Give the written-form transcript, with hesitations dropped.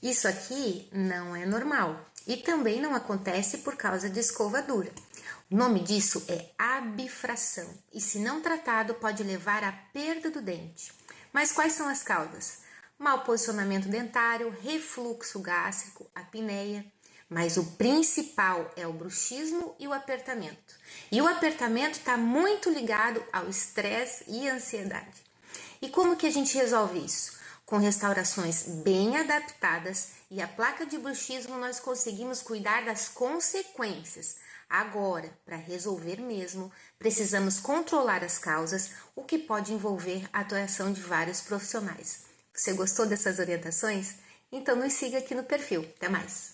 Isso aqui não é normal e também não acontece por causa de escova dura. O nome disso é abfração e, se não tratado, pode levar à perda do dente. Mas quais são as causas? Mau posicionamento dentário, refluxo gástrico, apneia. Mas o principal é o bruxismo e o apertamento. E o apertamento está muito ligado ao estresse e ansiedade. E como que a gente resolve isso? Com restaurações bem adaptadas e a placa de bruxismo nós conseguimos cuidar das consequências. Agora, para resolver mesmo, precisamos controlar as causas, o que pode envolver a atuação de vários profissionais. Você gostou dessas orientações? Então nos siga aqui no perfil. Até mais!